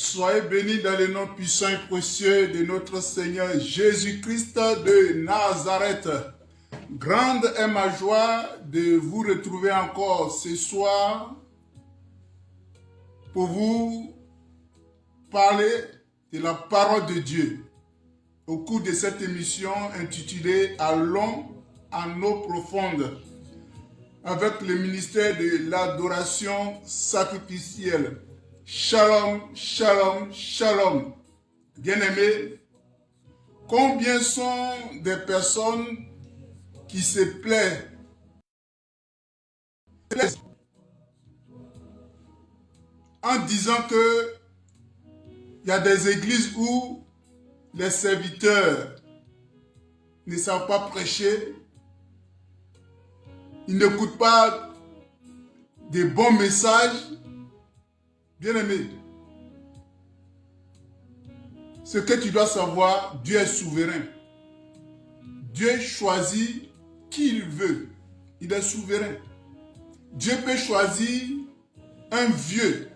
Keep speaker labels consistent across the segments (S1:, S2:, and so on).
S1: Soyez bénis dans le nom puissant et précieux de notre Seigneur Jésus-Christ de Nazareth. Grande est ma joie de vous retrouver encore ce soir pour vous parler de la parole de Dieu au cours de cette émission intitulée « Allons en eau profonde » avec le ministère de l'adoration sacrificielle. Shalom, shalom, shalom. Bien-aimés, combien sont des personnes qui se plaisent en disant que il y a des églises où les serviteurs ne savent pas prêcher, ils n'écoutent pas des bons messages. Bien-aimé, ce que tu dois savoir, Dieu est souverain. Dieu choisit qui il veut. Il est souverain. Dieu peut choisir un vieux.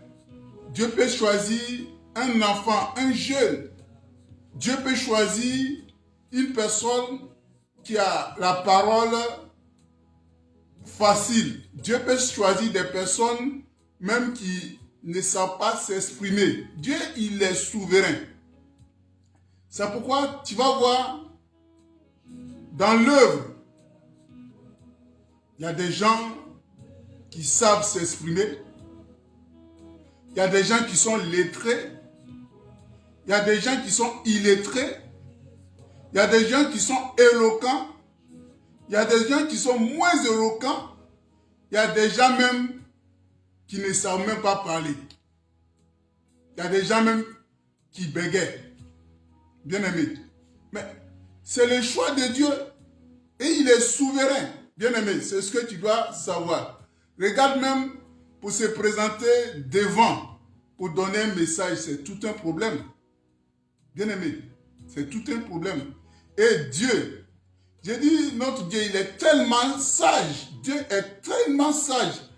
S1: Dieu peut choisir un enfant, un jeune. Dieu peut choisir une personne qui a la parole facile. Dieu peut choisir des personnes même qui ne savent pas s'exprimer. Dieu, il est souverain. C'est pourquoi tu vas voir dans l'œuvre, il y a des gens qui savent s'exprimer. Il y a des gens qui sont lettrés. Il y a des gens qui sont illettrés. Il y a des gens qui sont éloquents. Il y a des gens qui sont moins éloquents. Il y a des gens même qui ne savent même pas parler. Il y a des gens même qui bégayent. Bien-aimé. Mais c'est le choix de Dieu. Et il est souverain. Bien-aimé, c'est ce que tu dois savoir. Regarde même pour se présenter devant, pour donner un message, c'est tout un problème. Bien-aimé, c'est tout un problème. Et Dieu, j'ai dit, notre Dieu, il est tellement sage. Dieu est tellement sage.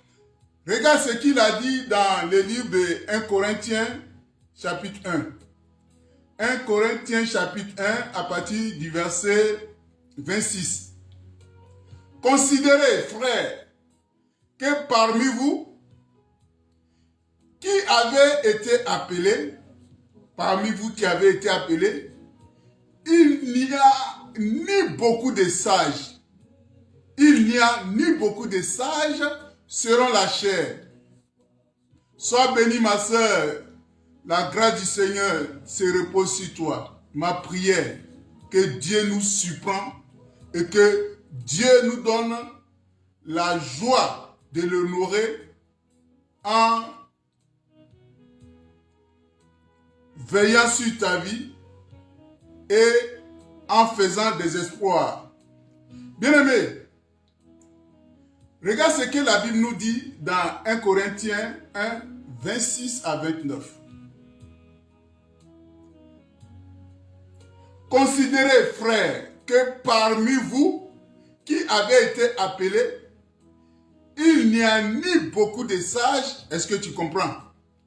S1: Regarde ce qu'il a dit dans le livre de 1 Corinthiens, chapitre 1. 1 Corinthiens, chapitre 1, à partir du verset 26. Considérez, frères, que parmi vous, qui avez été appelés, il n'y a ni beaucoup de sages. Il n'y a ni beaucoup de sages selon la chair. Sois bénie, ma sœur. La grâce du Seigneur se repose sur toi. Ma prière, que Dieu nous surprend et que Dieu nous donne la joie de l'honorer en veillant sur ta vie et en faisant des espoirs. Bien-aimés, regarde ce que la Bible nous dit dans 1 Corinthiens 1, 26 à 29. Considérez, frères, que parmi vous qui avez été appelés, il n'y a ni beaucoup de sages, est-ce que tu comprends?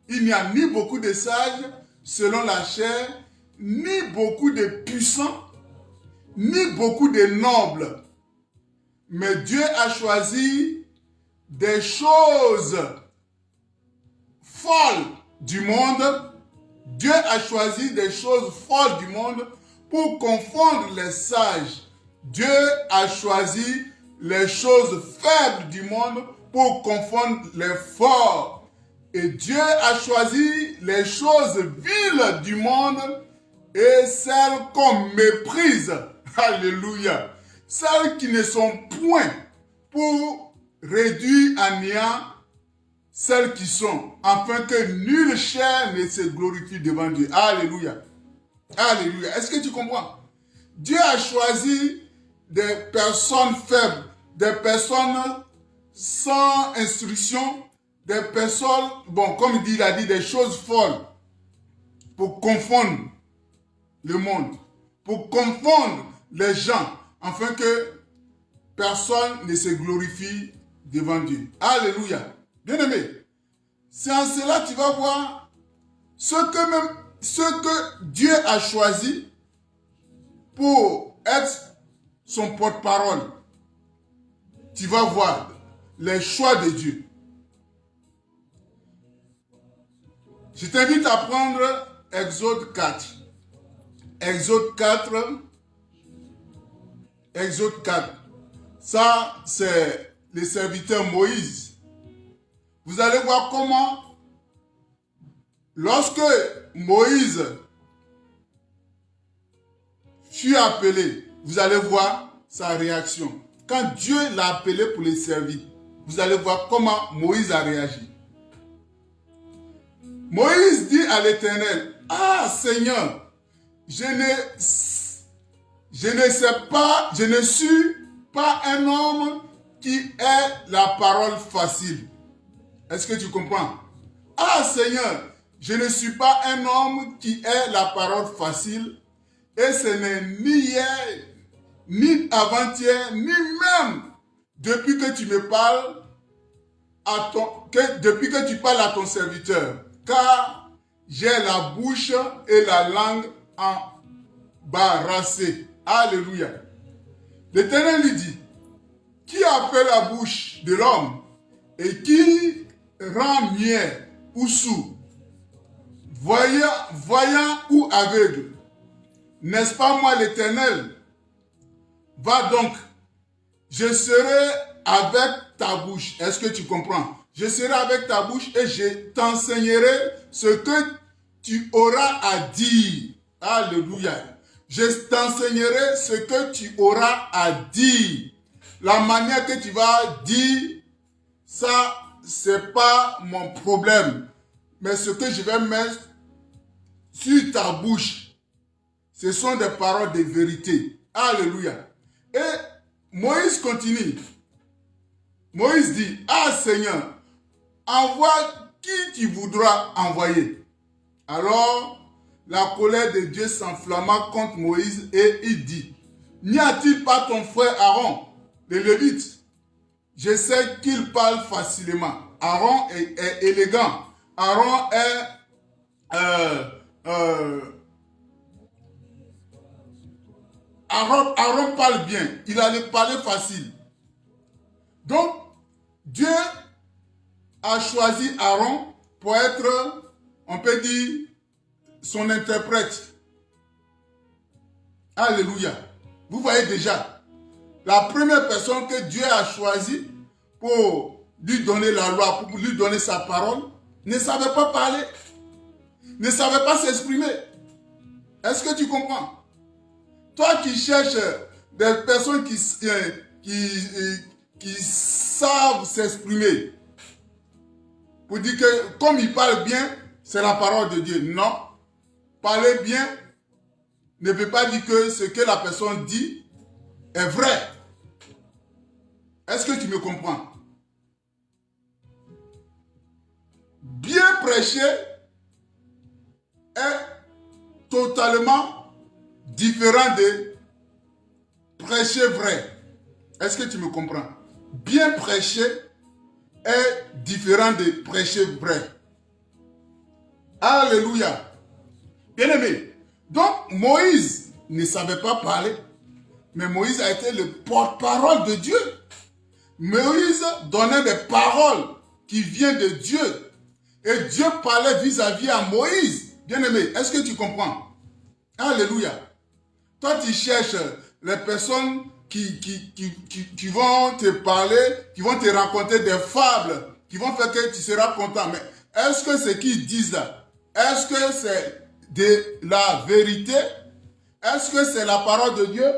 S1: Il n'y a ni beaucoup de sages selon la chair, ni beaucoup de puissants, ni beaucoup de nobles. Mais Dieu a choisi des choses folles du monde. Dieu a choisi des choses folles du monde pour confondre les sages. Dieu a choisi les choses faibles du monde pour confondre les forts. Et Dieu a choisi les choses viles du monde et celles qu'on méprise. Alléluia. Celles qui ne sont point pour réduire à néant celles qui sont, afin que nulle chair ne se glorifie devant Dieu. Alléluia. Alléluia. Est-ce que tu comprends? Dieu a choisi des personnes faibles, des personnes sans instruction, des personnes, bon, comme il a dit, des choses folles pour confondre le monde, pour confondre les gens, afin que personne ne se glorifie devant Dieu. Alléluia. Bien-aimé, c'est en cela que tu vas voir ce que Dieu a choisi pour être son porte-parole. Tu vas voir les choix de Dieu. Je t'invite à prendre Exode 4. Exode 4. Exode 4. Ça, c'est le serviteur Moïse. Vous allez voir comment, lorsque Moïse fut appelé, vous allez voir sa réaction. Quand Dieu l'a appelé pour les servir, vous allez voir comment Moïse a réagi. Moïse dit à l'Éternel, « Ah Seigneur, je ne suis pas un homme qui ait la parole facile. » Est-ce que tu comprends? « Ah Seigneur, je ne suis pas un homme qui ait la parole facile, et ce n'est ni hier, ni avant-hier, ni même depuis que tu me parles depuis que tu parles à ton serviteur, car j'ai la bouche et la langue embarrassées. » Alléluia. L'Éternel lui dit, « Qui a fait la bouche de l'homme et qui rend muet ou sourd, voyant ou aveugle? N'est-ce pas moi l'Éternel? Va donc, je serai avec ta bouche. » Est-ce que tu comprends? Je serai avec ta bouche et je t'enseignerai ce que tu auras à dire. Alléluia. Je t'enseignerai ce que tu auras à dire. La manière que tu vas dire, ça, c'est pas mon problème. Mais ce que je vais mettre sur ta bouche, ce sont des paroles de vérité. Alléluia. Et Moïse continue. Moïse dit, « Ah Seigneur, envoie qui tu voudras envoyer. » Alors, la colère de Dieu s'enflamma contre Moïse et il dit, « N'y a-t-il pas ton frère Aaron, le Lévite? Je sais qu'il parle facilement. Aaron est élégant. Aaron Aaron parle bien. Il allait parler facile. » Donc, Dieu a choisi Aaron pour être, on peut dire, son interprète. Alléluia. Vous voyez déjà, la première personne que Dieu a choisie pour lui donner la loi, pour lui donner sa parole, ne savait pas parler, ne savait pas s'exprimer. Est-ce que tu comprends? Toi qui cherches des personnes qui savent s'exprimer, pour dire que comme il parle bien, c'est la parole de Dieu. Non. Parler bien ne veut pas dire que ce que la personne dit est vrai. Est-ce que tu me comprends? Bien prêcher est totalement différent de prêcher vrai. Est-ce que tu me comprends? Bien prêcher est différent de prêcher vrai. Alléluia. Bien-aimé, donc Moïse ne savait pas parler, mais Moïse a été le porte-parole de Dieu. Moïse donnait des paroles qui viennent de Dieu. Et Dieu parlait vis-à-vis à Moïse. Bien-aimé, est-ce que tu comprends? Alléluia. Toi, tu cherches les personnes qui vont te parler, qui vont te raconter des fables, qui vont faire que tu seras content. Mais est-ce que ce qu'ils disent là, est-ce que c'est de la vérité? Est-ce que c'est la parole de Dieu?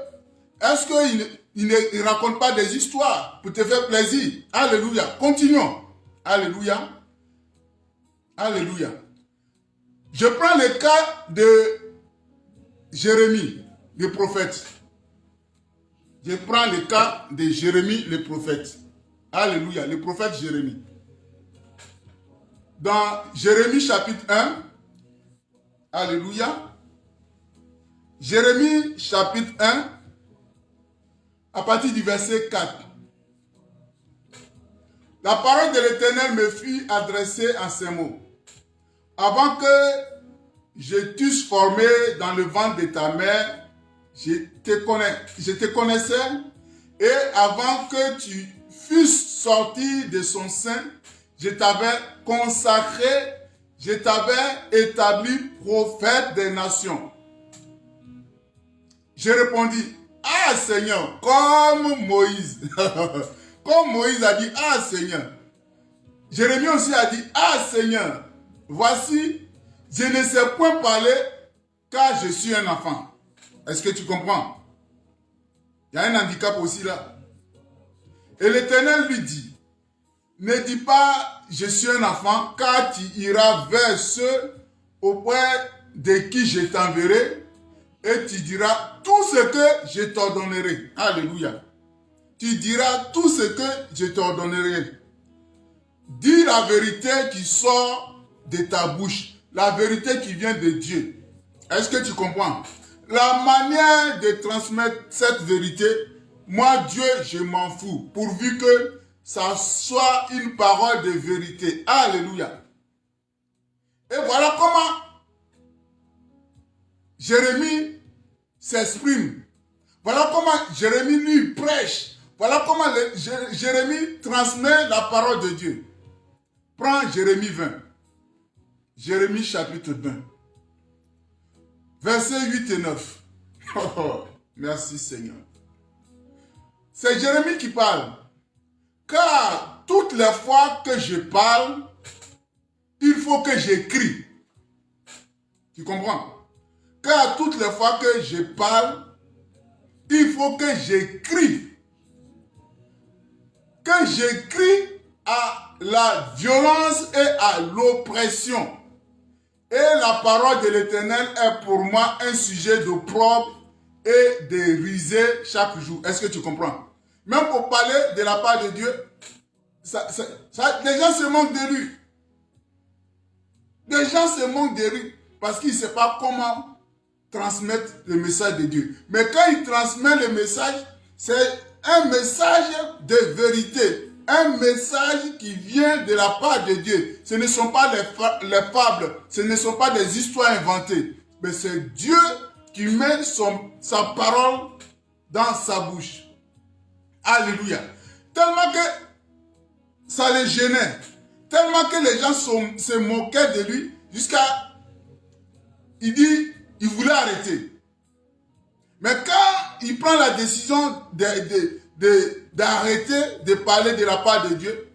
S1: Est-ce qu'ils ne racontent pas des histoires pour te faire plaisir? Alléluia. Continuons. Alléluia. Alléluia. Je prends le cas de Jérémie, le prophète. Je prends le cas de Jérémie, le prophète. Alléluia, le prophète Jérémie. Dans Jérémie chapitre 1, alléluia. Jérémie chapitre 1, à partir du verset 4. La parole de l'Éternel me fut adressée en ces mots. avant que je t'eusse formé dans le ventre de ta mère, je te connaissais, et avant que tu fusses sorti de son sein, je t'avais consacré, je t'avais établi prophète des nations. Je répondis, ah Seigneur, comme Moïse. Comme Moïse a dit, ah Seigneur. Jérémie aussi a dit, ah Seigneur, voici, je ne sais point parler car je suis un enfant. Est-ce que tu comprends? Il y a un handicap aussi là. Et l'Éternel lui dit, ne dis pas, je suis un enfant, car tu iras vers ceux auprès de qui je t'enverrai, et tu diras tout ce que je t'ordonnerai. Alléluia. Tu diras tout ce que je t'ordonnerai. Dis la vérité qui sort de ta bouche, la vérité qui vient de Dieu. Est-ce que tu comprends? La manière de transmettre cette vérité, moi Dieu, je m'en fous, pourvu que ça soit une parole de vérité. Alléluia. Et voilà comment Jérémie s'exprime. Voilà comment Jérémie lui prêche. Voilà comment Jérémie transmet la parole de Dieu. Prends Jérémie 20. Jérémie chapitre 20. Versets 8 et 9. Oh, merci Seigneur. C'est Jérémie qui parle. Car toutes les fois que je parle, il faut que j'écris. Tu comprends? Car toutes les fois que je parle, il faut que j'écris. Que j'écris à la violence et à l'oppression. Et la parole de l'Éternel est pour moi un sujet d'opprobre et de risée chaque jour. Est-ce que tu comprends? Même pour parler de la part de Dieu, les gens se moquent de lui. Les gens se moquent de lui parce qu'ils ne savent pas comment transmettre le message de Dieu. Mais quand il transmet le message, c'est un message de vérité. Un message qui vient de la part de Dieu. Ce ne sont pas les fables, ce ne sont pas des histoires inventées. Mais c'est Dieu qui met sa parole dans sa bouche. Alléluia. Tellement que ça les gênait. Tellement que les gens se moquaient de lui. Jusqu'à... Il dit, il voulait arrêter. Mais quand il prend la décision d'arrêter de parler de la part de Dieu,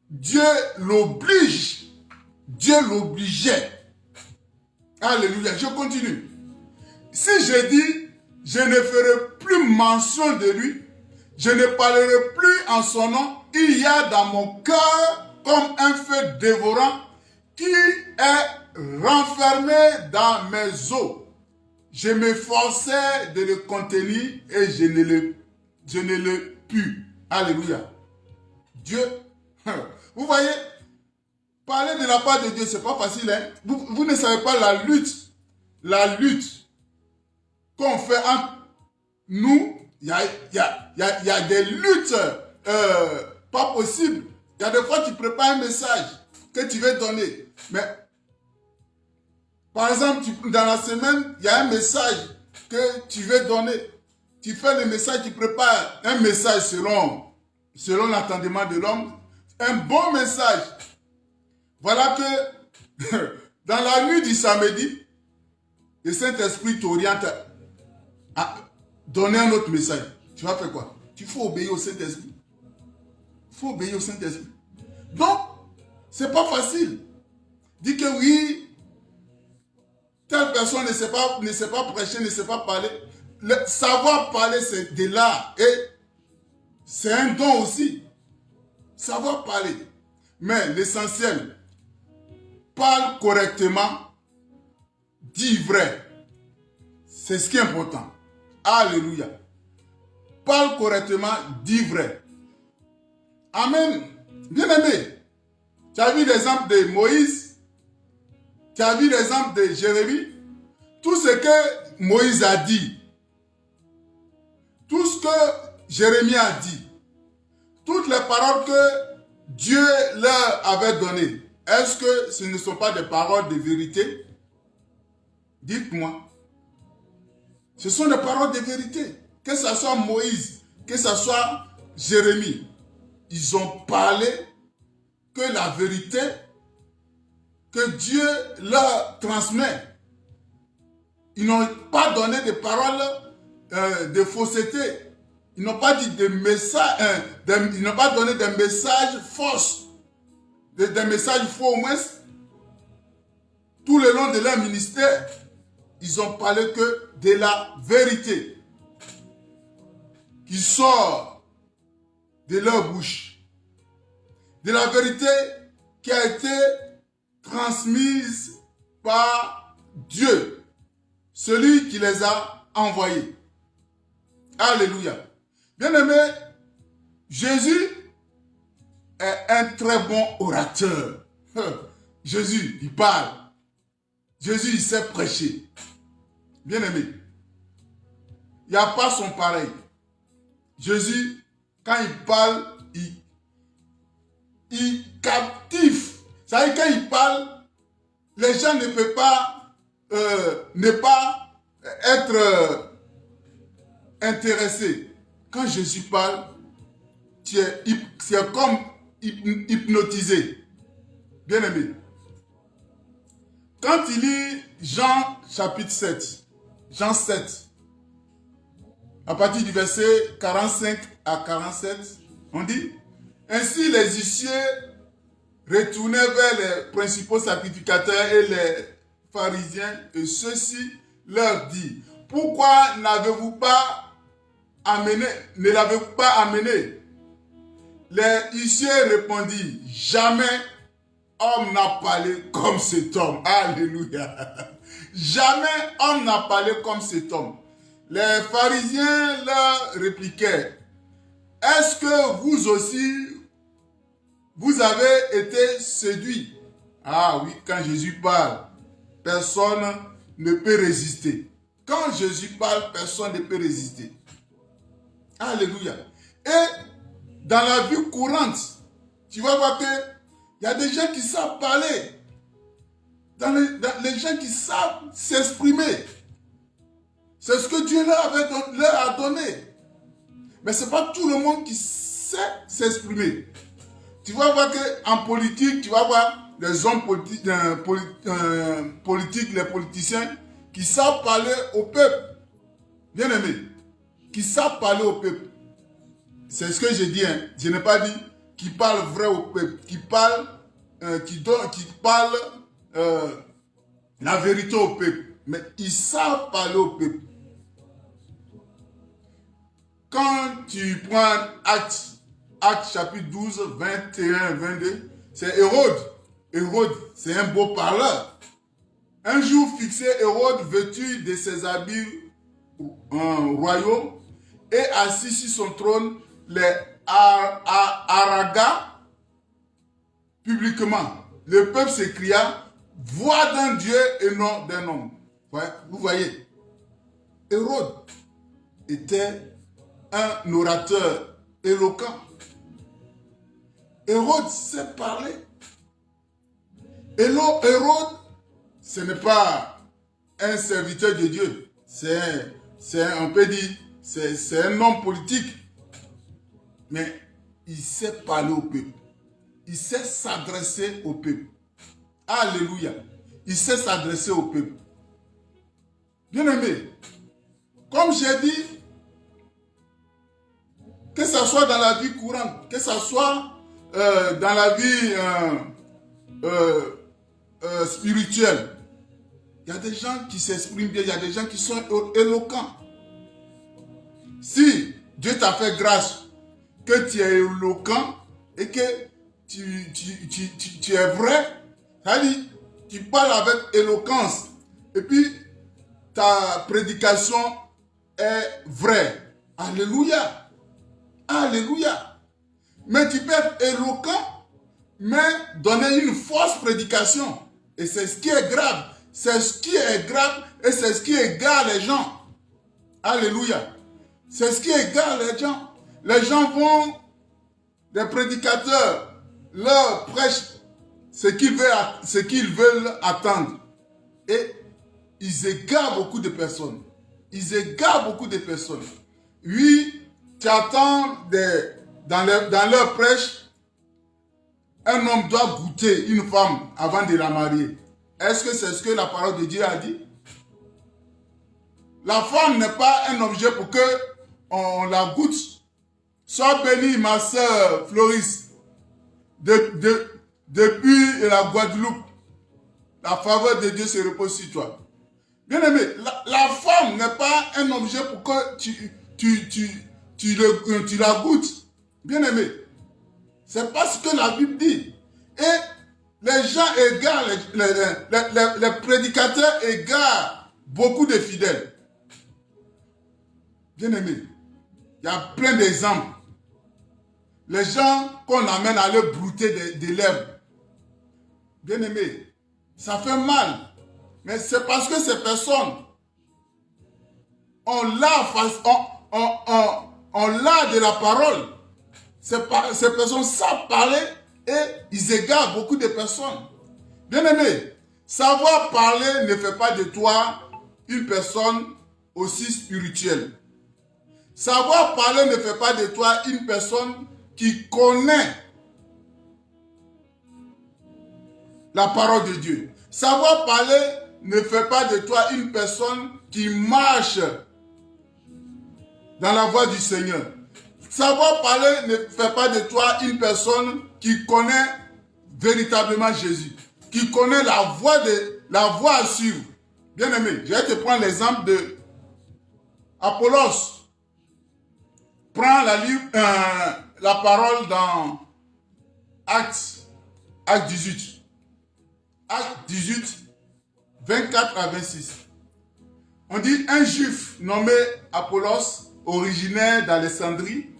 S1: Dieu l'oblige. Dieu l'obligeait. Alléluia. Je continue. Si je dis, je ne ferai plus mention de lui, je ne parlerai plus en son nom, il y a dans mon cœur comme un feu dévorant qui est renfermé dans mes os. Je m'efforçais de le contenir et je ne le pus. Alléluia. Dieu, vous voyez, parler de la part de Dieu, c'est pas facile. Hein? Vous ne savez pas la lutte qu'on fait entre nous. Il y a des luttes pas possibles. Il y a des fois tu prépares un message que tu veux donner. Mais, par exemple, dans la semaine, il y a un message que tu veux donner. Tu fais le message, tu prépares un message selon l'entendement de l'homme. Un bon message. Voilà que dans la nuit du samedi, le Saint-Esprit t'oriente à donner un autre message. Tu vas faire quoi? Tu faut obéir au Saint-Esprit. Il faut obéir au Saint-Esprit. Donc, c'est pas facile. Dis que oui, telle personne ne sait pas prêcher, ne sait pas parler. Le savoir parler, c'est de l'art. Et c'est un don aussi. Savoir parler. Mais l'essentiel, parle correctement, dis vrai. C'est ce qui est important. Alléluia. Parle correctement, dis vrai. Amen. Bien-aimé, tu as vu l'exemple de Moïse, tu as vu l'exemple de Jérémie. Tout ce que Moïse a dit, tout ce que Jérémie a dit, toutes les paroles que Dieu leur avait donné, est-ce que ce ne sont pas des paroles de vérité? Dites-moi. Ce sont des paroles de vérité. Que ce soit Moïse, que ce soit Jérémie, ils ont parlé que la vérité que Dieu leur transmet. Ils n'ont pas donné des paroles de fausseté. Ils n'ont pas dit des messages, ils n'ont pas donné des messages fausses, des messages faux au moins. Tout le long de leur ministère, ils ont parlé que de la vérité qui sort de leur bouche. De la vérité qui a été transmise par Dieu, celui qui les a envoyés. Alléluia. Bien-aimé, Jésus est un très bon orateur. Jésus, il parle. Jésus, il sait prêcher. Bien-aimé, il n'y a pas son pareil. Jésus, quand il parle, il captive. Ça veut dire, quand il parle, les gens ne peuvent pas ne pas être intéressés. Quand Jésus parle, c'est comme hypnotisé. Bien-aimé. Quand il lit Jean chapitre 7, Jean 7, à partir du verset 45 à 47, on dit, ainsi les huissiers retournèrent vers les principaux sacrificateurs et les pharisiens, et ceux-ci leur dit, pourquoi ne l'avez-vous pas amené? Les huissiers répondirent, jamais homme n'a parlé comme cet homme. Alléluia. Jamais homme n'a parlé comme cet homme. Les pharisiens leur répliquèrent, est-ce que vous aussi, vous avez été séduits? Ah oui, quand Jésus parle, personne ne peut résister. Quand Jésus parle, personne ne peut résister. Alléluia. Et dans la vie courante, tu vas voir que il y a des gens qui savent parler. Les gens qui savent s'exprimer. C'est ce que Dieu leur a donné. Mais ce n'est pas tout le monde qui sait s'exprimer. Tu vas voir qu'en politique, tu vas voir les hommes politiques, les politiciens qui savent parler au peuple. Bien aimé, qui savent parler au peuple. C'est ce que j'ai dit. Hein. Je n'ai pas dit qui parle vrai au peuple, qui parle la vérité au peuple. Mais ils savent parler au peuple. Quand tu prends Actes chapitre 12, 21, 22, c'est Hérode. Hérode, c'est un beau parleur. Un jour fixé, Hérode, vêtu de ses habits royaux, et assis sur son trône, les haraga publiquement. Le peuple s'écria, voix d'un Dieu et non d'un homme. Ouais, vous voyez, Hérode était un orateur éloquent. Hérode sait parler. Hérode, ce n'est pas un serviteur de Dieu. On peut dire, c'est un homme politique. Mais il sait parler au peuple. Il sait s'adresser au peuple. Alléluia. Il sait s'adresser au peuple. Bien-aimé, comme j'ai dit, que ce soit dans la vie courante, que ce soit dans la vie spirituelle, il y a des gens qui s'expriment bien, il y a des gens qui sont éloquents. Si Dieu t'a fait grâce, que tu es éloquent et que tu es vrai, c'est-à-dire tu parles avec éloquence et puis ta prédication est vraie. Alléluia. Alléluia. Mais tu peux être éloquent, mais donner une fausse prédication. Et c'est ce qui est grave. C'est ce qui est grave et c'est ce qui égare les gens. Alléluia. C'est ce qui égare les gens. Les gens vont, des prédicateurs, leur prêchent ce qu'ils veulent attendre. Et ils égarent beaucoup de personnes. Ils égarent beaucoup de personnes. Oui, tu attends dans leur prêche, un homme doit goûter une femme avant de la marier. Est-ce que c'est ce que la parole de Dieu a dit? La femme n'est pas un objet pour que on la goûte. Sois bénie, ma soeur Floris, depuis la Guadeloupe. La faveur de Dieu se repose sur toi. Bien aimé, la femme n'est pas un objet pour que tu la goûtes. Bien aimé, c'est pas ce que la Bible dit. Et les gens égarent, les prédicateurs égarent beaucoup de fidèles. Bien aimé, il y a plein d'exemples. Les gens qu'on amène à leur brouter des lèvres. Bien aimé, ça fait mal. Mais c'est parce que ces personnes ont l'art de la parole. Ces personnes savent parler et ils égarent beaucoup de personnes. Bien aimé, savoir parler ne fait pas de toi une personne aussi spirituelle. Savoir parler ne fait pas de toi une personne qui connaît la parole de Dieu. Savoir parler ne fait pas de toi une personne qui marche dans la voie du Seigneur. Savoir parler ne fait pas de toi une personne qui connaît véritablement Jésus, qui connaît la voie à suivre. Bien aimé, je vais te prendre l'exemple de Apollos. Prends la parole dans Actes 18. Actes 18, 24 à 26. On dit un juif nommé Apollos, originaire d'Alexandrie,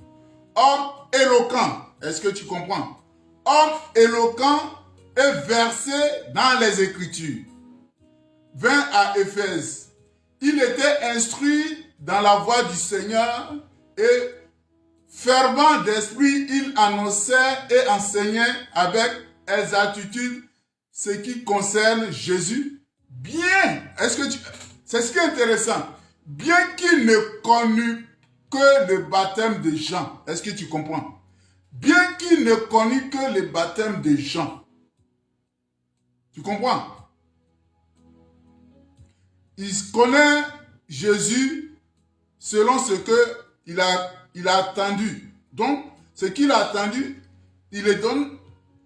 S1: homme éloquent. Est-ce que tu comprends? Homme éloquent et versé dans les Écritures. Vint à Éphèse. Il était instruit dans la voie du Seigneur et fervent d'esprit, il annonçait et enseignait avec exactitude ce qui concerne Jésus. Bien, c'est ce qui est intéressant. Bien qu'il ne connût que le baptême de Jean. Est-ce que tu comprends? Bien qu'il ne connût que le baptême de Jean. Tu comprends? Il connaît Jésus selon ce qu'il a attendu. Donc, ce qu'il a attendu, il le donne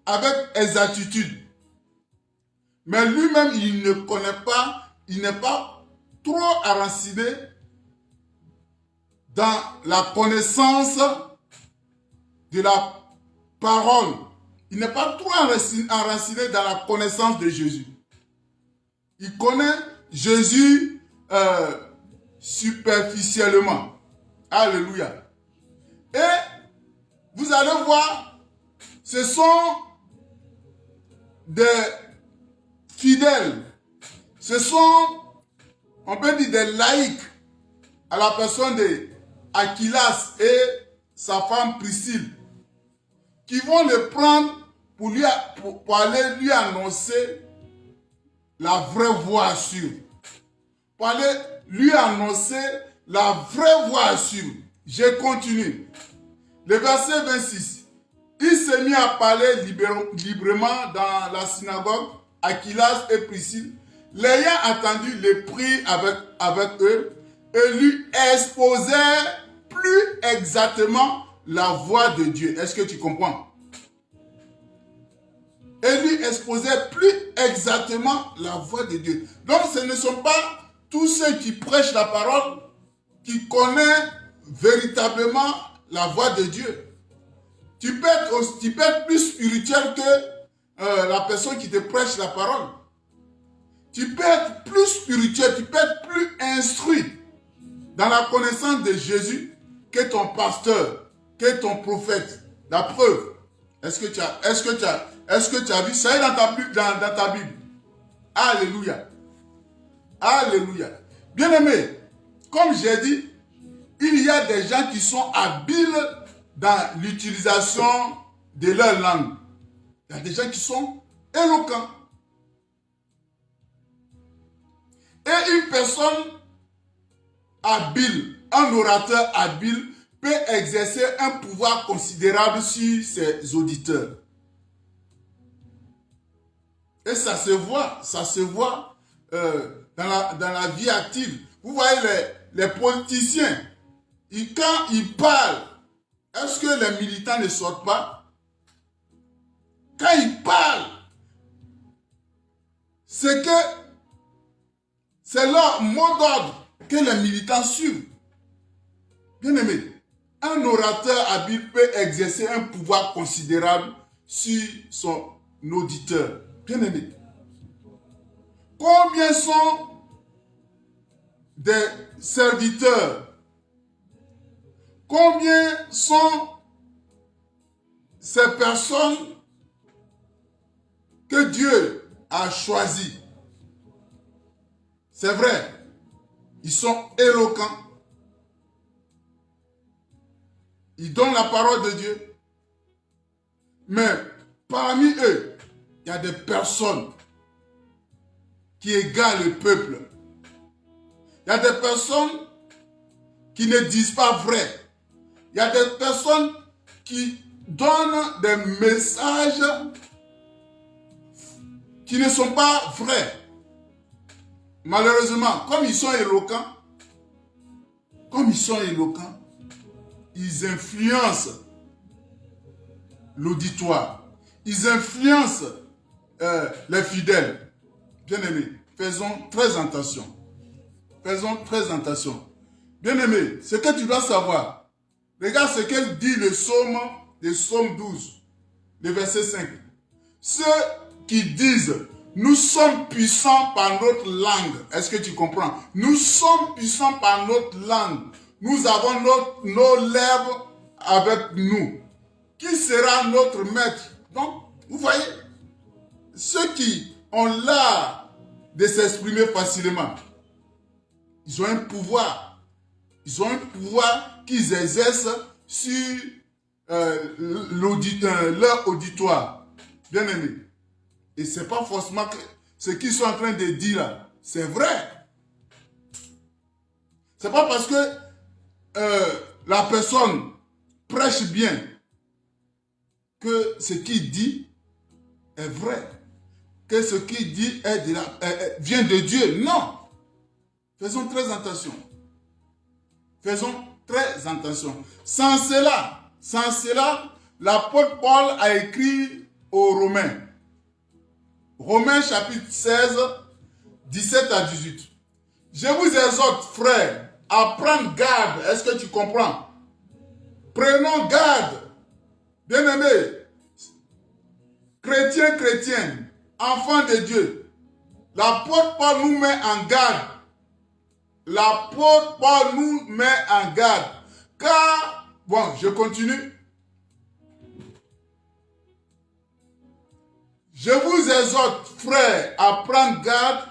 S1: avec exactitude. Mais lui-même, il ne connaît pas, il n'est pas trop enraciné dans la connaissance de la parole. Il n'est pas trop enraciné dans la connaissance de Jésus. Il connaît Jésus superficiellement. Alléluia. Et vous allez voir, ce sont des fidèles. Ce sont, on peut dire, des laïcs à la personne de Aquilas et sa femme Priscille, qui vont le prendre pour aller lui annoncer la vraie voie à suivre. Pour aller lui annoncer la vraie voie à suivre. Je continue. Le verset 26. Il s'est mis à parler librement dans la synagogue. Aquilas et Priscille, l'ayant entendu, les prit avec eux et lui exposèrent plus exactement la voie de Dieu. Est-ce que tu comprends? Et lui exposèrent plus exactement la voie de Dieu. Donc ce ne sont pas tous ceux qui prêchent la parole qui connaissent véritablement la voie de Dieu. Tu peux être plus spirituel que la personne qui te prêche la parole. Tu peux être plus spirituel, tu peux être plus instruit dans la connaissance de Jésus que ton pasteur, que ton prophète. La preuve. Est-ce que tu as vu ça dans ta Bible? Alléluia. Alléluia. Bien-aimé, comme j'ai dit, il y a des gens qui sont habiles dans l'utilisation de leur langue. Il y a des gens qui sont éloquents. Et une personne habile, un orateur habile, peut exercer un pouvoir considérable sur ses auditeurs. Et ça se voit dans la vie active. Vous voyez les politiciens, quand ils parlent, est-ce que les militants ne sortent pas? Quand ils parlent, c'est leur mot d'ordre que les militants suivent. Bien aimé, un orateur habile peut exercer un pouvoir considérable sur son auditeur. Bien aimé, combien sont des serviteurs? Combien sont ces personnes que Dieu a choisies? C'est vrai, ils sont éloquents. Ils donnent la parole de Dieu. Mais parmi eux, il y a des personnes qui égarent le peuple. Il y a des personnes qui ne disent pas vrai. Il y a des personnes qui donnent des messages qui ne sont pas vrais. Malheureusement, comme ils sont éloquents, ils influencent l'auditoire. Ils influencent les fidèles. Bien-aimés, faisons très attention. Faisons très attention. Bien-aimé, ce que tu dois savoir, regarde ce qu'elle dit le psaume 12, le verset 5. Ceux qui disent, nous sommes puissants par notre langue. Est-ce que tu comprends? Nous sommes puissants par notre langue. Nous avons nos lèvres avec nous. Qui sera notre maître? Donc, vous voyez, ceux qui ont l'art de s'exprimer facilement, ils ont un pouvoir. Ils ont un pouvoir qu'ils exercent sur leur auditoire. Bien aimé. Et ce n'est pas forcément que ce qu'ils sont en train de dire là, c'est vrai. Ce n'est pas parce que la personne prêche bien que ce qu'il dit est vrai. Que ce qu'il dit vient de Dieu. Non. Faisons très attention. Faisons très attention. Sans cela, l'apôtre Paul a écrit aux Romains. Romains chapitre 16, 17 à 18. Je vous exhorte, frères, à prendre garde. Est-ce que tu comprends? Prenons garde. Bien-aimés, chrétiens, chrétiennes, enfants de Dieu. L'apôtre Paul nous met en garde. L'apôtre Paul nous met en garde. Car, bon, je continue. Je vous exhorte, frères, à prendre garde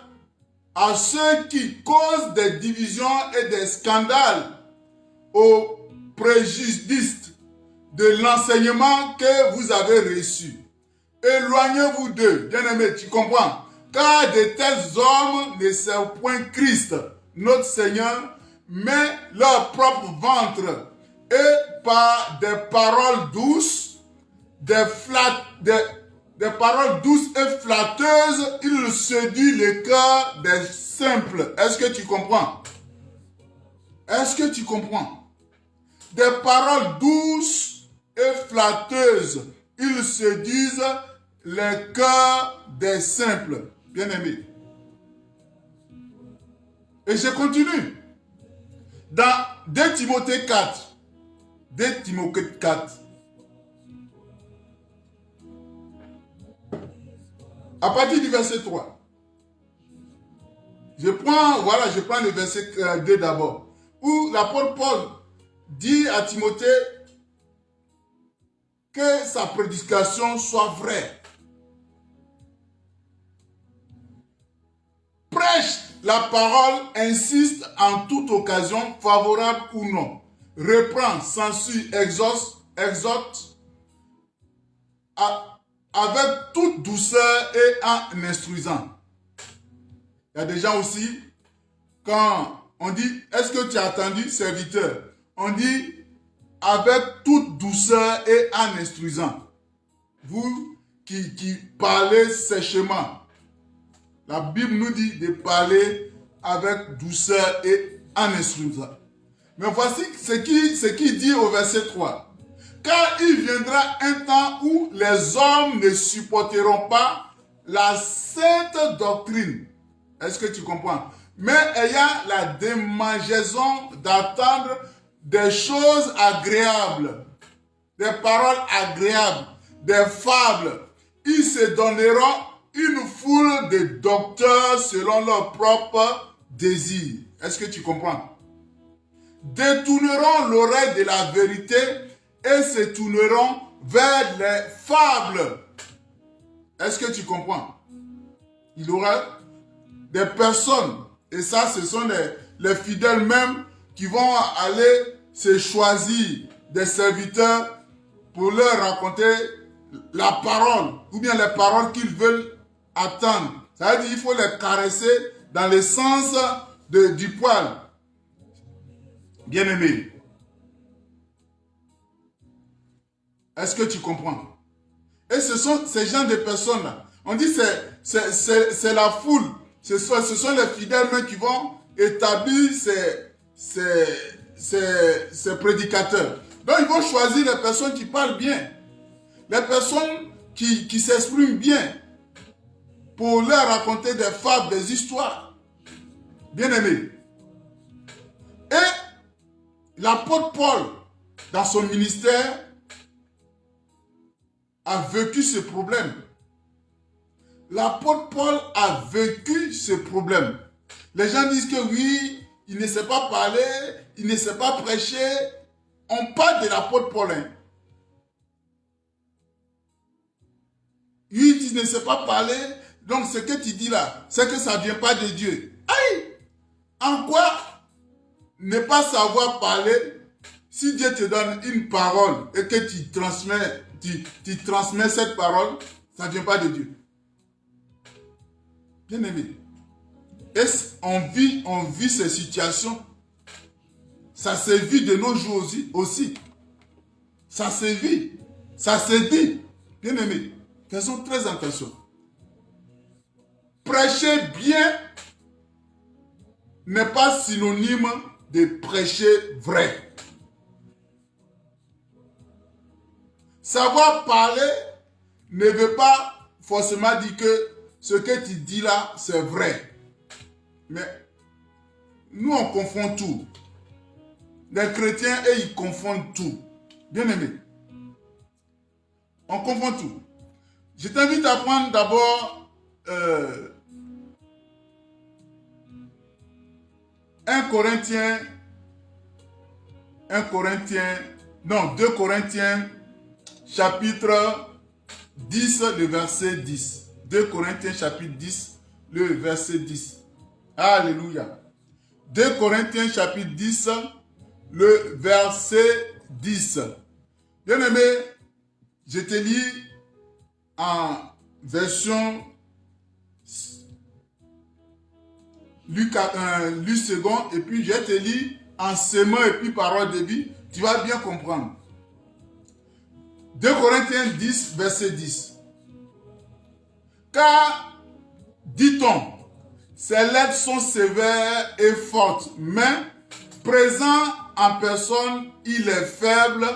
S1: à ceux qui causent des divisions et des scandales au préjudice de l'enseignement que vous avez reçu. Éloignez-vous d'eux, bien-aimés, tu comprends? Car de tels hommes ne servent point Christ, notre Seigneur, mais leur propre ventre, et par des paroles douces, des paroles douces et flatteuses, il séduit le cœur des simples. Est-ce que tu comprends? Est-ce que tu comprends? Des paroles douces et flatteuses, ils séduisent le cœur des simples. Bien-aimés. Et je continue. Dans 2 Timothée 4, 2 Timothée 4, à partir du verset 3, je prends le verset 2 d'abord, où l'apôtre Paul dit à Timothée que sa prédication soit vraie. Prêche la parole, insiste en toute occasion, favorable ou non. Reprend, censure, exhorte avec toute douceur et en instruisant. Il y a des gens aussi, quand on dit, est-ce que tu as attendu, serviteur? On dit, avec toute douceur et en instruisant. Vous qui parlez sèchement, la Bible nous dit de parler avec douceur et en instruisant. Mais voici ce qu'il dit au verset 3. Car il viendra un temps où les hommes ne supporteront pas la sainte doctrine. Est-ce que tu comprends? Mais ayant la démangeaison d'attendre des choses agréables, des paroles agréables, des fables, ils se donneront une foule de docteurs selon leurs propres désirs. Est-ce que tu comprends? Détourneront l'oreille de la vérité et se tourneront vers les fables. Est-ce que tu comprends? Il y aura des personnes, et ça ce sont les fidèles même qui vont aller se choisir des serviteurs pour leur raconter la parole, ou bien les paroles qu'ils veulent attendre. Ça veut dire qu'il faut les caresser dans le sens du poil. Bien-aimé, est-ce que tu comprends? Et ce sont ces gens de personnes-là. On dit c'est la foule. Ce sont les fidèles même qui vont établir ces prédicateurs. Donc ils vont choisir les personnes qui parlent bien. Les personnes qui s'expriment bien. Pour leur raconter des fables, des histoires. Bien-aimés. Et l'apôtre Paul, dans son ministère, a vécu ce problème. L'apôtre Paul a vécu ce problème. Les gens disent que oui, il ne sait pas parler, il ne sait pas prêcher. On parle de l'apôtre Paul. Hein. Lui, il ne sait pas parler. Donc, ce que tu dis là, c'est que ça ne vient pas de Dieu. Aïe! En quoi ne pas savoir parler, si Dieu te donne une parole et que tu transmets cette parole, ça ne vient pas de Dieu. Bien aimé. Et on vit ces situations. Ça se vit de nos jours aussi. Ça se vit. Ça se dit. Bien aimé. Faisons très attention. Prêcher bien n'est pas synonyme de prêcher vrai. Savoir parler ne veut pas forcément dire que ce que tu dis là, c'est vrai. Mais nous, on confond tout. Les chrétiens, eux, ils confondent tout. Bien aimé. On confond tout. Je t'invite à prendre d'abord 2 Corinthiens, chapitre 10, le verset 10. 2 Corinthiens, chapitre 10, le verset 10. Alléluia. 2 Corinthiens, chapitre 10, le verset 10. Bien-aimé, je te lis en version Luc second, et puis je te lis en sémant et puis parole de vie, tu vas bien comprendre. 2 Corinthiens 10, verset 10. Car, dit-on, ces lettres sont sévères et fortes, mais présent en personne, il est faible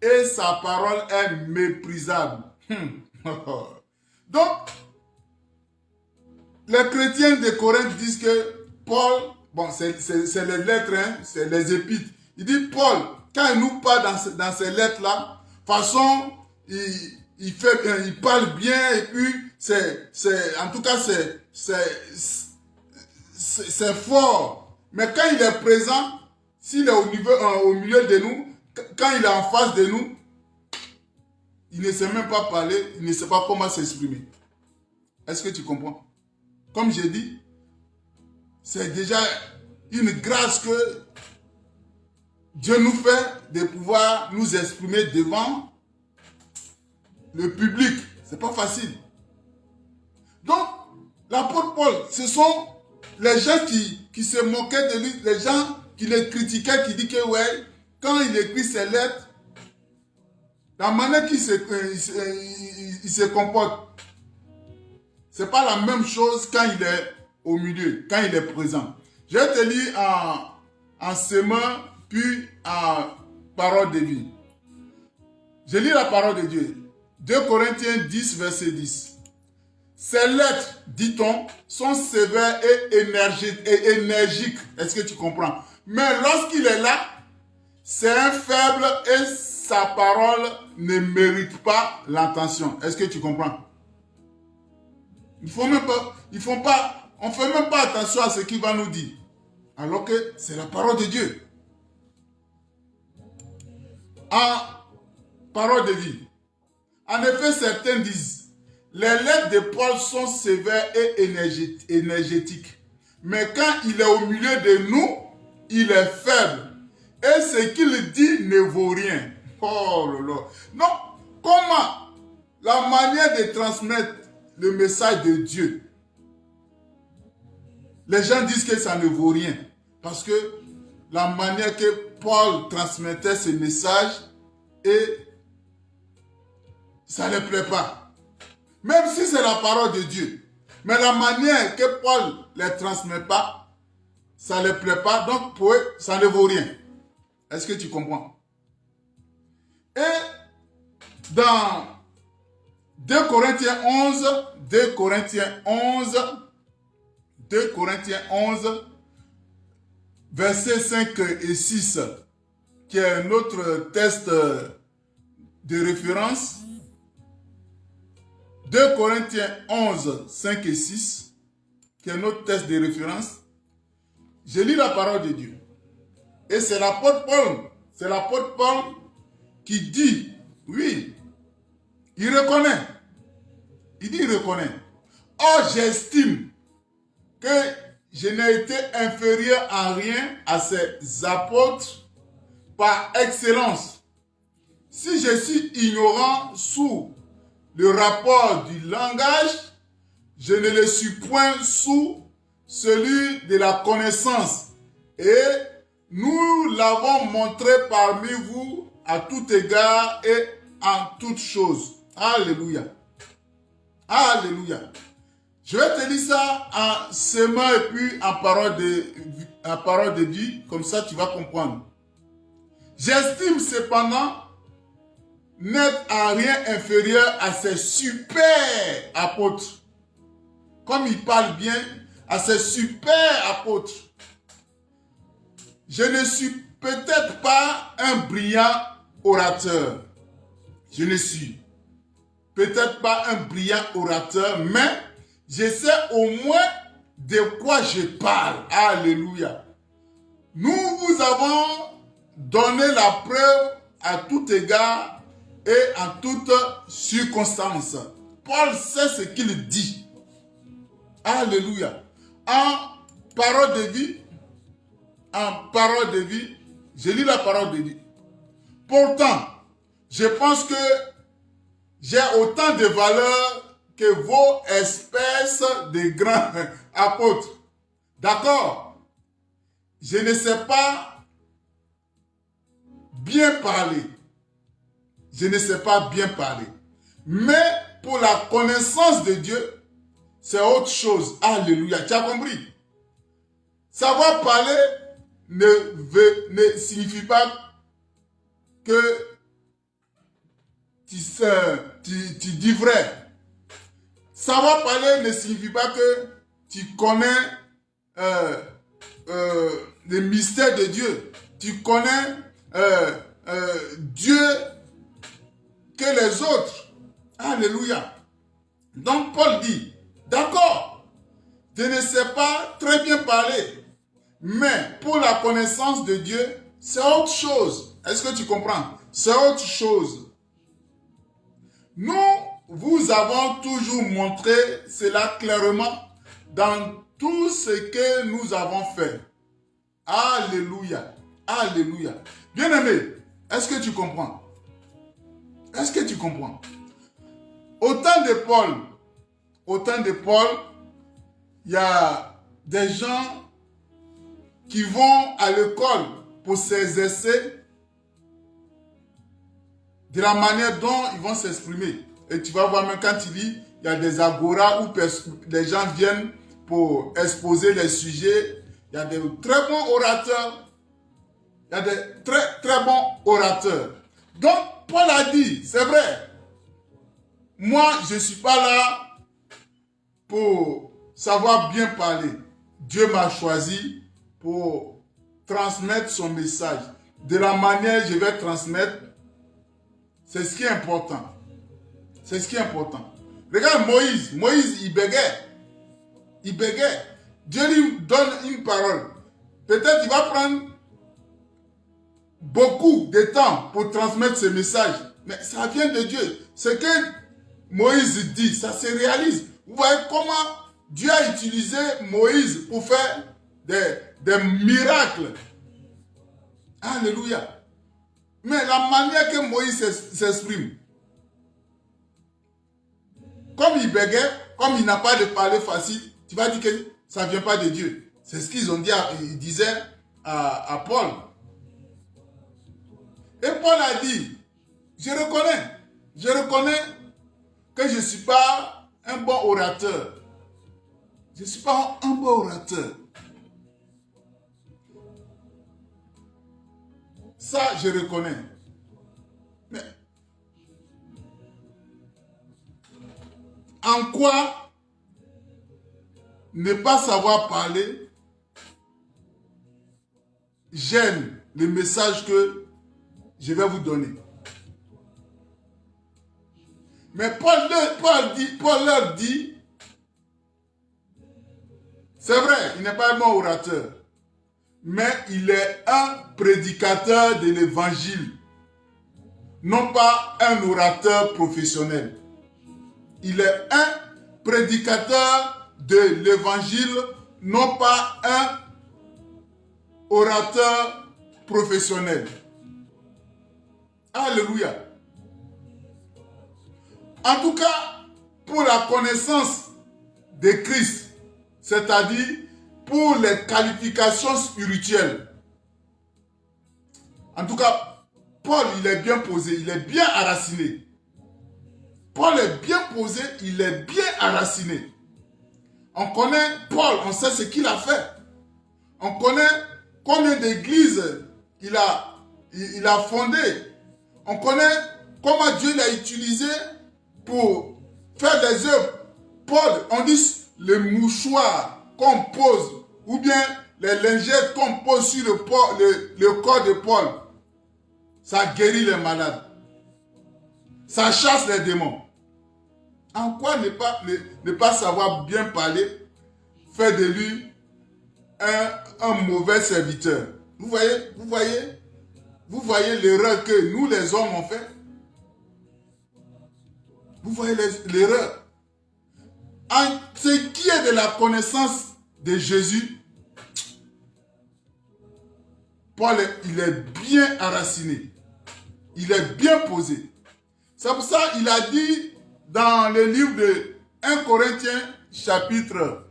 S1: et sa parole est méprisable. Donc, les chrétiens de Corinthe disent que Paul, bon, c'est les lettres, hein, c'est les épîtres. Il dit Paul, quand il nous parle dans ces lettres-là, de toute façon, il parle bien et puis en tout cas, c'est fort. Mais quand il est présent, s'il est au milieu de nous, quand il est en face de nous, il ne sait même pas parler, il ne sait pas comment s'exprimer. Est-ce que tu comprends? Comme j'ai dit, c'est déjà une grâce que Dieu nous fait de pouvoir nous exprimer devant le public. C'est pas facile. Donc, l'apôtre Paul, ce sont les gens qui se moquaient de lui, les gens qui le critiquaient, qui disent que ouais, quand il écrit ses lettres, la manière qu'il il se comporte, c'est pas la même chose quand il est au milieu, quand il est présent. Je vais te lire en sémant, puis en parole de vie. Je lis la parole de Dieu. 2 Corinthiens 10, verset 10. Ces lettres, dit-on, sont sévères et énergiques. Est-ce que tu comprends? Mais lorsqu'il est là, c'est un faible et sa parole ne mérite pas l'attention. Est-ce que tu comprends? On ne fait même pas attention à ce qu'il va nous dire. Alors que c'est la parole de Dieu. En parole de vie. En effet, certains disent, les lettres de Paul sont sévères et énergétiques. Mais quand il est au milieu de nous, il est faible. Et ce qu'il dit ne vaut rien. Oh là là. Non, comment la manière de transmettre le message de Dieu, les gens disent que ça ne vaut rien. Parce que la manière que Paul transmettait ce message, et ça ne les plaît pas. Même si c'est la parole de Dieu. Mais la manière que Paul ne les transmet pas, ça ne les plaît pas. Donc pour eux, ça ne vaut rien. Est-ce que tu comprends? Et dans 2 Corinthiens 11, versets 5 et 6, qui est notre texte de référence. 2 Corinthiens 11, 5 et 6, qui est notre texte de référence. Je lis la parole de Dieu. Et c'est l'apôtre Paul qui dit, oui, il reconnaît. Il dit, il reconnaît. Oh, j'estime que je n'ai été inférieur en rien à ces apôtres par excellence. Si je suis ignorant sous le rapport du langage, je ne le suis point sous celui de la connaissance. Et nous l'avons montré parmi vous à tout égard et en toutes choses. Alléluia. Alléluia. Je vais te dire ça en sémant et puis en parole de Dieu. Comme ça, tu vas comprendre. J'estime cependant n'être en rien inférieur à ces super apôtres. Comme il parle bien, à ces super apôtres. Je ne suis peut-être pas un brillant orateur. Je ne suis peut-être pas un brillant orateur, mais je sais au moins de quoi je parle. Alléluia. Nous vous avons donné la preuve à tout égard et en toute circonstance. Paul sait ce qu'il dit. Alléluia. En parole de vie, je lis la parole de vie. Pourtant, je pense que j'ai autant de valeur que vos espèces de grands apôtres. D'accord? Je ne sais pas bien parler. Je ne sais pas bien parler. Mais pour la connaissance de Dieu, c'est autre chose. Alléluia. Tu as compris? Savoir parler ne signifie pas que tu dis vrai. Savoir parler ne signifie pas que tu connais les mystères de Dieu. Tu connais Dieu que les autres. Alléluia. Donc Paul dit, d'accord, je ne sais pas très bien parler, mais pour la connaissance de Dieu, c'est autre chose. Est-ce que tu comprends? C'est autre chose. Nous vous avons toujours montré cela clairement dans tout ce que nous avons fait. Alléluia. Alléluia. Bien-aimé, est-ce que tu comprends? Est-ce que tu comprends? Au temps de Paul, il y a des gens qui vont à l'école pour s'exercer de la manière dont ils vont s'exprimer. Et tu vas voir même quand il lit, il y a des agoras où les gens viennent pour exposer les sujets. Il y a des très bons orateurs. Il y a des très très bons orateurs. Donc, Paul a dit, c'est vrai, moi je ne suis pas là pour savoir bien parler. Dieu m'a choisi pour transmettre son message. De la manière que je vais transmettre, c'est ce qui est important. C'est ce qui est important. Regarde Moïse. Moïse, il bégait. Il bégait. Dieu lui donne une parole. Peut-être qu'il va prendre beaucoup de temps pour transmettre ce message. Mais ça vient de Dieu. Ce que Moïse dit, ça se réalise. Vous voyez comment Dieu a utilisé Moïse pour faire des miracles. Alléluia. Mais la manière que Moïse s'exprime, comme il bégait, comme il n'a pas de parler facile, tu vas dire que ça ne vient pas de Dieu. C'est ce qu'ils ont dit, ils disaient à Paul. Et Paul a dit, je reconnais que je ne suis pas un bon orateur. Je ne suis pas un bon orateur. Ça, je reconnais. Mais en quoi ne pas savoir parler gêne le message que je vais vous donner? Mais Paul leur dit, c'est vrai, il n'est pas un bon orateur, mais il est un prédicateur de l'évangile, non pas un orateur professionnel. Il est un prédicateur de l'évangile, non pas un orateur professionnel. Alléluia. En tout cas, pour la connaissance de Christ, c'est-à-dire pour les qualifications spirituelles. En tout cas, Paul, il est bien posé, il est bien enraciné. Paul est bien posé, il est bien enraciné. On connaît Paul, on sait ce qu'il a fait. On connaît combien d'églises il a fondées. On connaît comment Dieu l'a utilisé pour faire des œuvres. Paul, on dit les mouchoirs qu'on pose, ou bien les lingettes qu'on pose sur le corps de Paul, ça guérit les malades. Ça chasse les démons. En quoi ne pas savoir bien parler fait de lui un mauvais serviteur? Vous voyez l'erreur que nous les hommes ont fait? Vous voyez l'erreur? En ce qui est de la connaissance de Jésus, Paul, il est bien enraciné. Il est bien posé. C'est pour ça qu'il a dit dans le livre de 1 Corinthiens, chapitre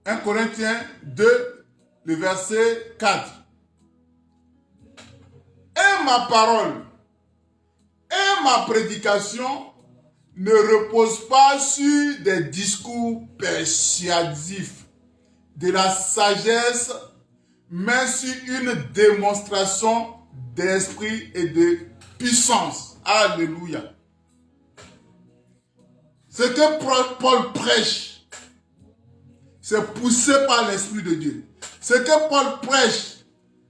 S1: 1 Corinthiens 2, le verset 4. Et ma parole et ma prédication ne repose pas sur des discours persuasifs de la sagesse, mais sur une démonstration d'esprit et de puissance. Alléluia. Ce que Paul prêche, c'est poussé par l'Esprit de Dieu. Ce que Paul prêche,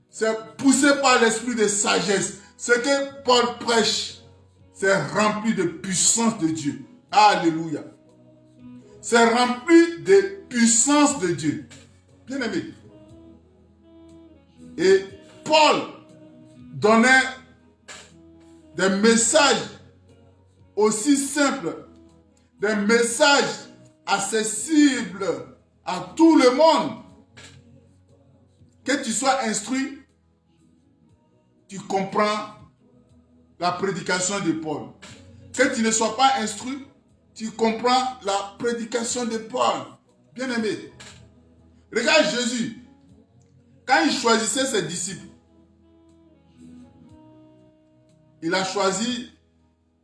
S1: c'est poussé par l'esprit de sagesse. Ce que Paul prêche, c'est rempli de puissance de Dieu. Alléluia. C'est rempli de puissance de Dieu. Bien aimé. Et Paul donnait des messages aussi simples, des messages accessibles à tout le monde. Que tu sois instruit, tu comprends la prédication de Paul. que tu ne sois pas instruit, tu comprends la prédication de Paul. Bien aimé. Regarde Jésus. Quand il choisissait ses disciples, il a choisi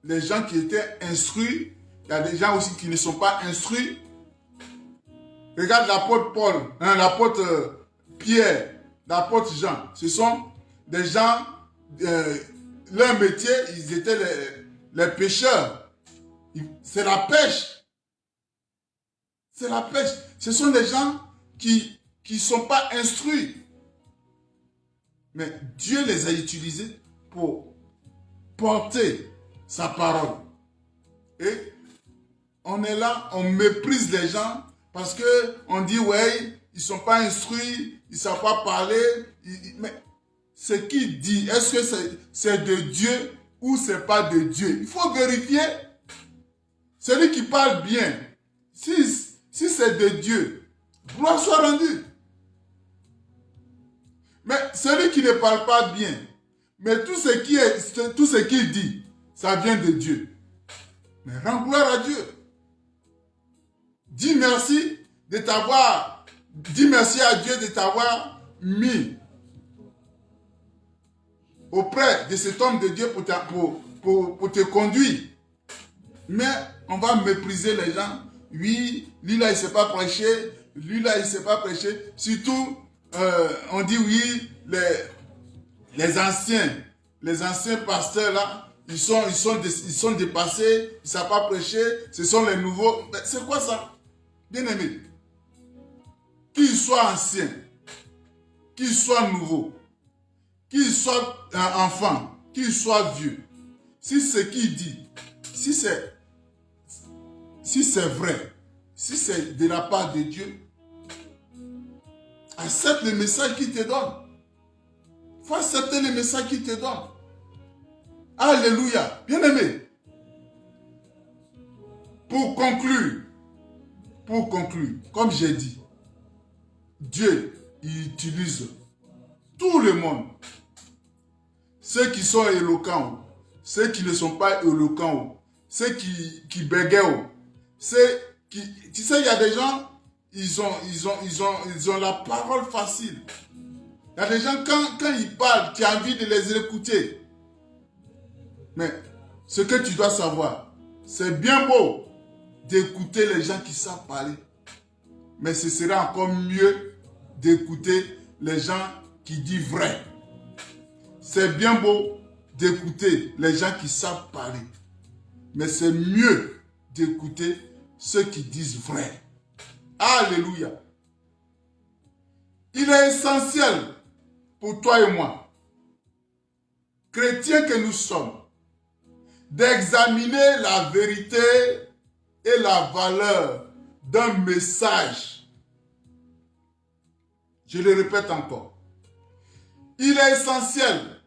S1: les gens qui étaient instruits. Il y a des gens aussi qui ne sont pas instruits. Regarde l'apôtre Paul, l'apôtre Pierre, l'apôtre Jean. Ce sont des gens, leur métier, ils étaient les pêcheurs. C'est la pêche. C'est la pêche. Ce sont des gens qui ne sont pas instruits. Mais Dieu les a utilisés pour porter sa parole. Et on est là, on méprise les gens parce qu'on dit, ouais, ils ne sont pas instruits, ils ne savent pas parler. Mais ce qu'il dit, est-ce que c'est de Dieu ou ce n'est pas de Dieu? Il faut vérifier. Celui qui parle bien, si c'est de Dieu, gloire soit rendue. Mais celui qui ne parle pas bien, mais tout ce qu'il dit, ça vient de Dieu. Mais rends gloire à Dieu. Dis merci à Dieu de t'avoir mis auprès de cet homme de Dieu pour te conduire. Mais on va mépriser les gens. Oui, lui là, il ne sait pas prêcher. Lui là, il ne sait pas prêcher. Surtout, on dit oui, les anciens pasteurs là, ils sont dépassés, ils ne savent pas prêcher, ce sont les nouveaux. C'est quoi ça? Bien aimé, qu'il soit ancien, qu'il soit nouveau, qu'il soit un enfant, qu'il soit vieux, si ce qu'il dit, si c'est vrai, si c'est de la part de Dieu, accepte le message qu'il te donne. Il faut accepter le message qu'il te donne. Alléluia. Bien aimé. Pour conclure, comme j'ai dit, Dieu il utilise tout le monde. Ceux qui sont éloquents, ceux qui ne sont pas éloquents, ceux qui bégayent. Tu sais, il y a des gens, ils ont la parole facile. Il y a des gens, quand ils parlent, tu as envie de les écouter. Mais ce que tu dois savoir, c'est bien beau d'écouter les gens qui savent parler. Mais ce sera encore mieux d'écouter les gens qui disent vrai. C'est bien beau d'écouter les gens qui savent parler. Mais c'est mieux d'écouter ceux qui disent vrai. Alléluia. Il est essentiel pour toi et moi, chrétiens que nous sommes, d'examiner la vérité et la valeur d'un message. Je le répète encore. Il est essentiel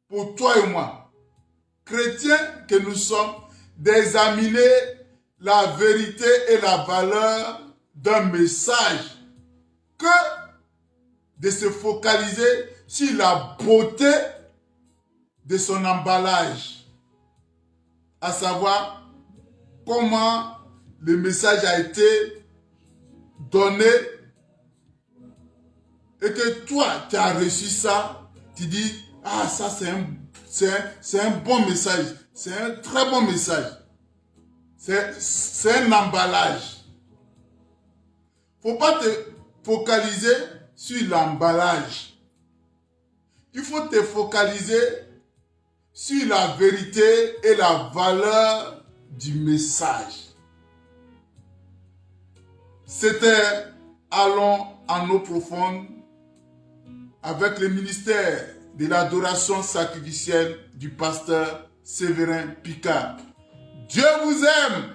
S1: pour toi et moi, chrétiens que nous sommes, d'examiner la vérité et la valeur d'un message que de se focaliser sur la beauté de son emballage, à savoir comment le message a été donné et que toi, tu as reçu ça, tu dis, ah ça c'est un bon message, c'est un très bon message, c'est un emballage. Il ne faut pas te focaliser sur l'emballage. Il faut te focaliser sur la vérité et la valeur du message. C'était Allons en eau profonde avec le ministère de l'adoration sacrificielle du pasteur Séverin Picard. Dieu vous aime.